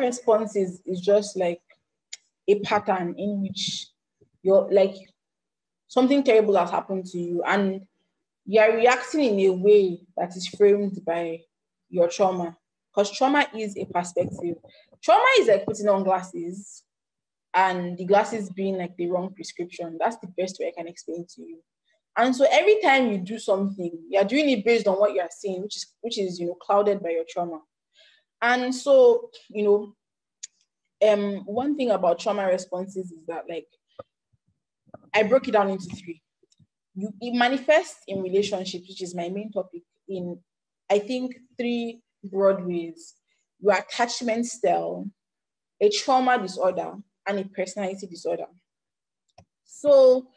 response is just like a pattern in which you're like something terrible has happened to you and you're reacting in a way that is framed by your trauma. Because trauma is a perspective. Trauma is like putting on glasses and the glasses being like the wrong prescription. That's the best way I can explain to you. And so every time you do something, you're doing it based on what you're seeing, which is clouded by your trauma. And so, one thing about trauma responses is that like I broke it down into three. It manifests in relationships, which is my main topic, in I think three broad ways: your attachment style, a trauma disorder, and a personality disorder. So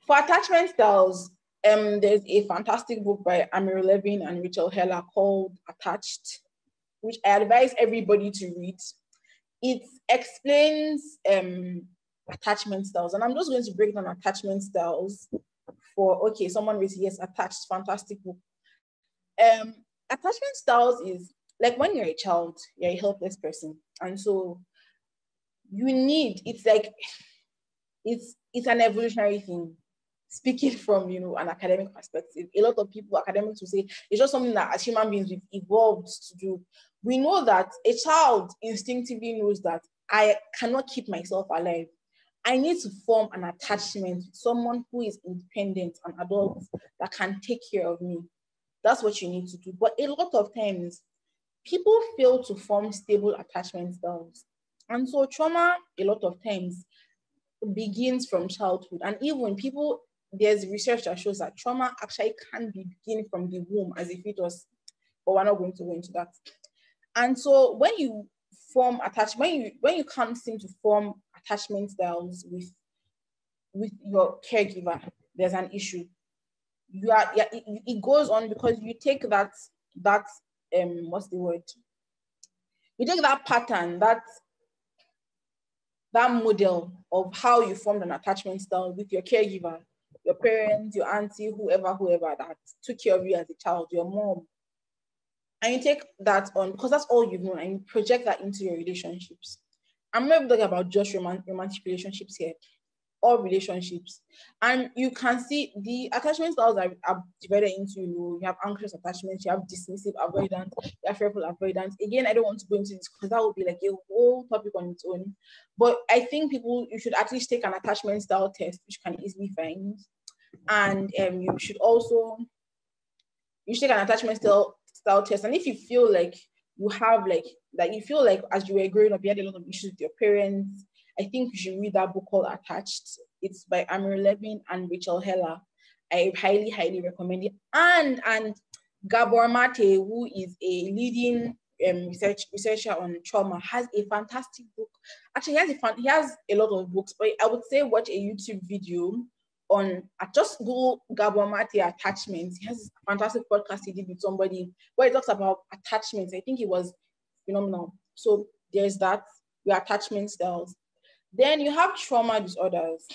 for attachment styles, there's a fantastic book by Amir Levin and Rachel Heller called Attached, which I advise everybody to read. It explains attachment styles, and I'm just going to break down attachment styles for someone with yes, attached, fantastic book. Attachment styles is like when you're a child, you're a helpless person, and so you need it's an evolutionary thing. Speaking from an academic perspective, a lot of people, academics, will say it's just something that as human beings we've evolved to do. We know that a child instinctively knows that I cannot keep myself alive. I need to form an attachment with someone who is independent, an adult that can take care of me. That's what you need to do. But a lot of times, people fail to form stable attachment styles. And so trauma, a lot of times, begins from childhood. And even there's research that shows that trauma actually can begin from the womb as a fetus, but we're not going to go into that. And so when you form attachment, when you can't seem to form attachment styles with your caregiver, there's an issue. It goes on because you take that what's the word? You take that pattern, that model of how you formed an attachment style with your caregiver, your parents, your auntie, whoever that took care of you as a child, your mom. And you take that on because that's all you've known and you project that into your relationships. I'm not talking about just romantic relationships here, all relationships. And you can see the attachment styles are divided into, you have anxious attachment, you have dismissive avoidance, you have fearful avoidance. Again, I don't want to go into this because that would be like a whole topic on its own. But I think you should at least take an attachment style test, which you can easily find. And you should take an attachment style test. And if you feel like you have you feel like as you were growing up, you had a lot of issues with your parents, I think you should read that book called Attached. It's by Amir Levin and Rachel Heller. I highly, highly recommend it. And Gabor Mate, who is a leading researcher on trauma, has a fantastic book. Actually, he has a lot of books, but I would say watch a YouTube video on just Google Gabor Mate attachments. He has a fantastic podcast he did with somebody where he talks about attachments. I think it was phenomenal. So there's that, your attachment styles. Then you have trauma disorders.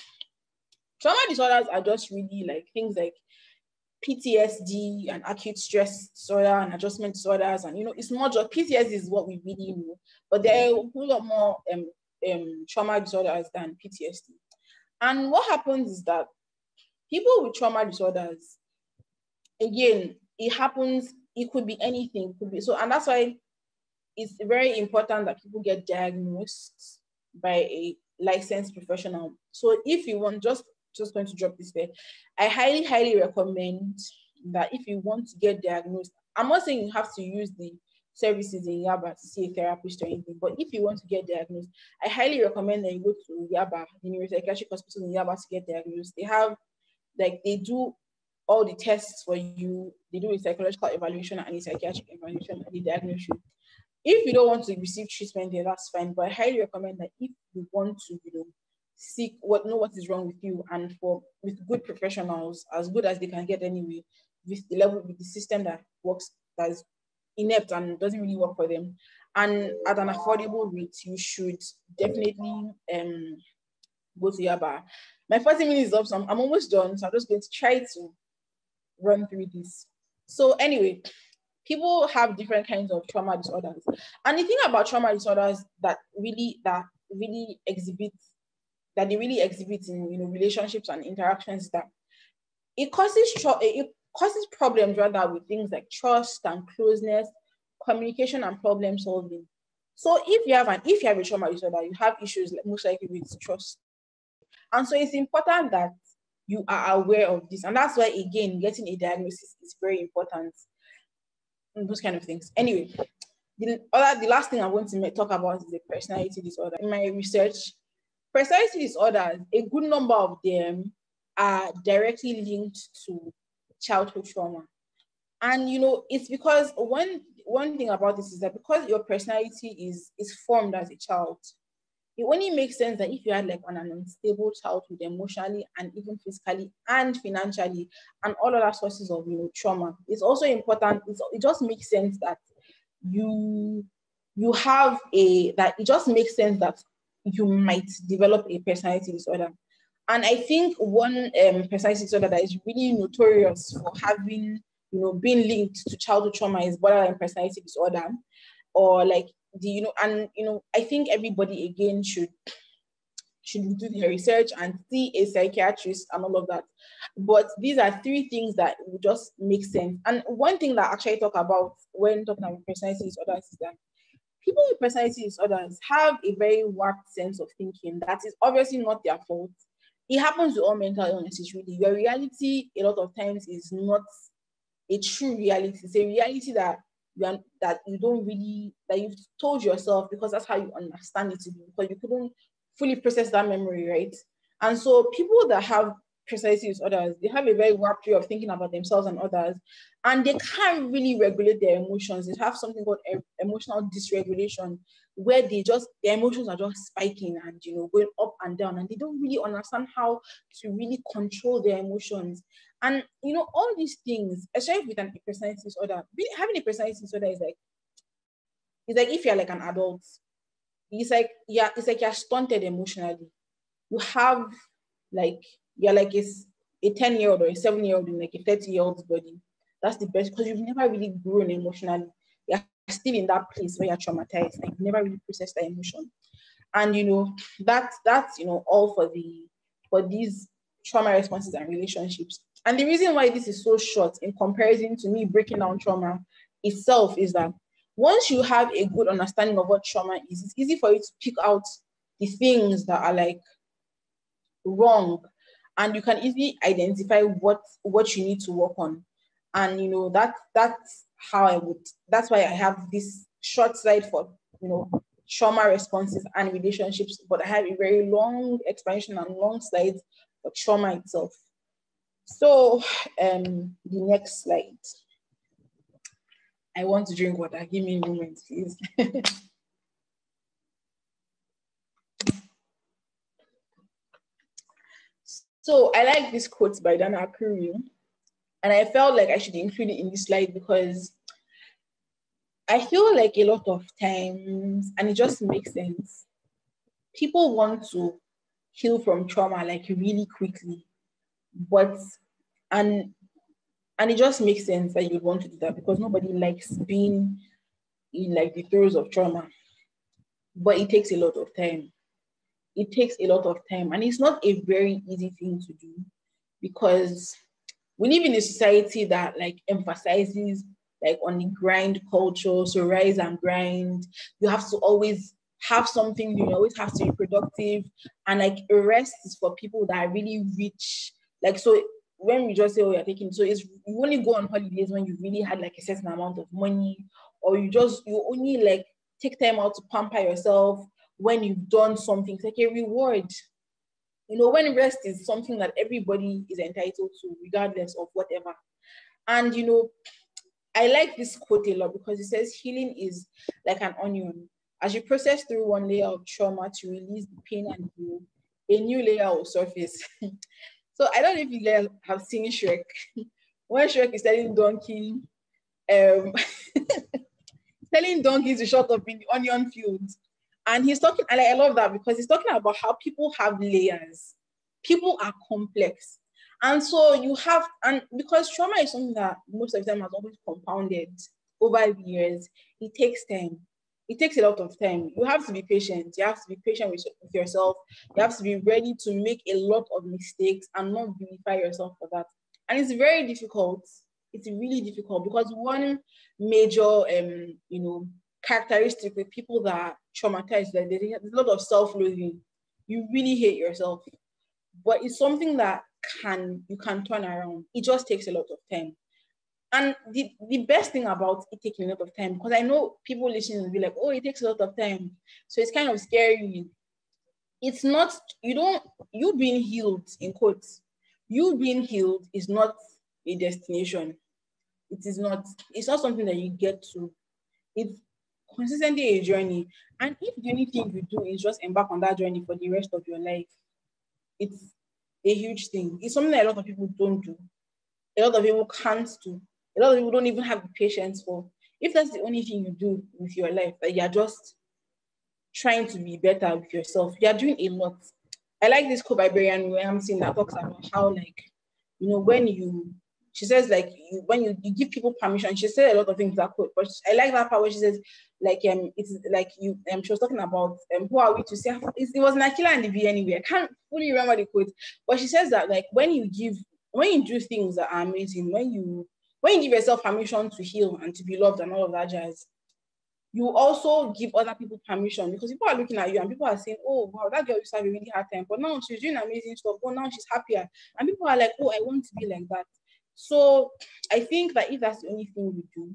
Trauma disorders are just really like things like PTSD and acute stress disorder and adjustment disorders. And it's not just PTSD is what we really know, but there are a whole lot more trauma disorders than PTSD. And what happens is that people with trauma disorders, again, it could be anything, and that's why it's very important that people get diagnosed by a licensed professional. So if you want, just going to drop this there, I highly, highly recommend that if you want to get diagnosed, I'm not saying you have to use the services in Yaba to see a therapist or anything, but if you want to get diagnosed, I highly recommend that you go to Yaba, the neuropsychiatric hospital in Yaba, to get diagnosed. They do all the tests for you. They do a psychological evaluation and a psychiatric evaluation, and they diagnose you. If you don't want to receive treatment there, that's fine. But I highly recommend that if you want to, know what is wrong with you, and with good professionals, as good as they can get anyway, with the system that works, that is inept and doesn't really work for them, and at an affordable rate, you should definitely go to Yaba. My 40 minutes is up, so I'm almost done. So I'm just going to try to run through this. So anyway, people have different kinds of trauma disorders. And the thing about trauma disorders that really exhibits that they really exhibit in relationships and interactions is that it causes problems rather with things like trust and closeness, communication and problem solving. So if you have a trauma disorder, you have issues most likely with trust. And so it's important that you are aware of this. And that's why, again, getting a diagnosis is very important in those kind of things. Anyway, the last thing I want to talk about is the personality disorder. In my research, personality disorders, a good number of them are directly linked to childhood trauma. And it's because one thing about this is that because your personality is formed as a child, it only makes sense that if you had like an unstable childhood emotionally and even physically and financially and all other sources of trauma, it's also important. It just makes sense that you have that it just makes sense that you might develop a personality disorder. And I think one personality disorder that is really notorious for having being linked to childhood trauma is borderline personality disorder, or like I think everybody again should do their research and see a psychiatrist and all of that. But these are three things that would just make sense. And one thing that I actually talk about when talking about personality disorders is that people with personality disorders have a very warped sense of thinking that is obviously not their fault. It happens with all mental illnesses, really. Your reality a lot of times is not a true reality. It's a reality that you don't really, that you've told yourself because that's how you understand it to be, because you couldn't fully process that memory, right? And so people that have personality disorders, they have a very warped way of thinking about themselves and others, and they can't really regulate their emotions. They have something called emotional dysregulation, where their emotions are just spiking and going up and down, and they don't really understand how to really control their emotions. And all these things, especially with a personality disorder, having a personality disorder is like if you're like an adult, it's like you're stunted emotionally. You have you're like a 10-year-old or a 7-year-old in like a 30-year-old's body. That's the best, because you've never really grown emotionally. You're still in that place where you're traumatized and you've never really processed that emotion. And that's all for these trauma responses and relationships. And the reason why this is so short in comparison to me breaking down trauma itself is that once you have a good understanding of what trauma is, it's easy for you to pick out the things that are like wrong, and you can easily identify what you need to work on. And that's why I have this short slide for trauma responses and relationships, but I have a very long explanation and long slides for trauma itself. So the next slide. I want to drink water. Give me a moment, please. So I like this quote by Dana Akuru, and I felt like I should include it in this slide because I feel like a lot of times, and it just makes sense, people want to heal from trauma like really quickly, and it just makes sense that you'd want to do that because nobody likes being in like the throes of trauma. But it takes a lot of time. It takes a lot of time, and it's not a very easy thing to do because we live in a society that like emphasizes like on the grind culture. So rise and grind. You have to always have something. You always have to be productive, and like rest is for people that are really rich. Like so, when we just say, "Oh, you're taking," so it's you only go on holidays when you really had like a certain amount of money, or you only like take time out to pamper yourself when you've done something. It's like a reward. When rest is something that everybody is entitled to, regardless of whatever. And I like this quote a lot because it says healing is like an onion. As you process through one layer of trauma to release the pain and heal, a new layer will surface. So I don't know if you guys have seen Shrek. When Shrek is telling Donkey, telling donkeys to shut up in the onion fields. And he's talking, and I love that because he's talking about how people have layers. People are complex. And so you have, and because trauma is something that most of the time has always compounded over the years, it takes time. It takes a lot of time. You have to be patient. You have to be patient with yourself. You have to be ready to make a lot of mistakes and not vilify yourself for that. And it's very difficult. It's really difficult because one major, characteristic with people that are traumatized, that there's a lot of self-loathing. You really hate yourself, but it's something that you can turn around. It just takes a lot of time. And the best thing about it taking a lot of time, because I know people listening will be like, oh, it takes a lot of time. So it's kind of scary. It's not, you being healed, in quotes, you being healed is not a destination. It's not something that you get to. It's consistently a journey. And if the only thing you do is just embark on that journey for the rest of your life, it's a huge thing. It's something that a lot of people don't do. A lot of people can't do. A lot of people don't even have the patience for. If that's the only thing you do with your life, that you're just trying to be better with yourself, you're doing a lot. I like this quote by Brian Williamson that talks about how, like, when she says, like, when you give people permission, she said a lot of things that quote, but I like that part where she says, like, it's like she was talking about who are we to say, it was Nakila and the V anyway. I can't fully remember the quote, but she says that, like, when you do things that are amazing, when you give yourself permission to heal and to be loved and all of that jazz, you also give other people permission, because people are looking at you and people are saying, oh, wow, that girl used to have a really hard time, but now she's doing amazing stuff. Oh, now she's happier. And people are like, oh, I want to be like that. So I think that if that's the only thing we do,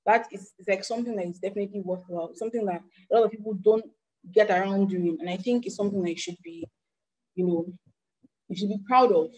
that is like something that is definitely worthwhile, something that a lot of people don't get around doing. And I think it's something that you should be proud of.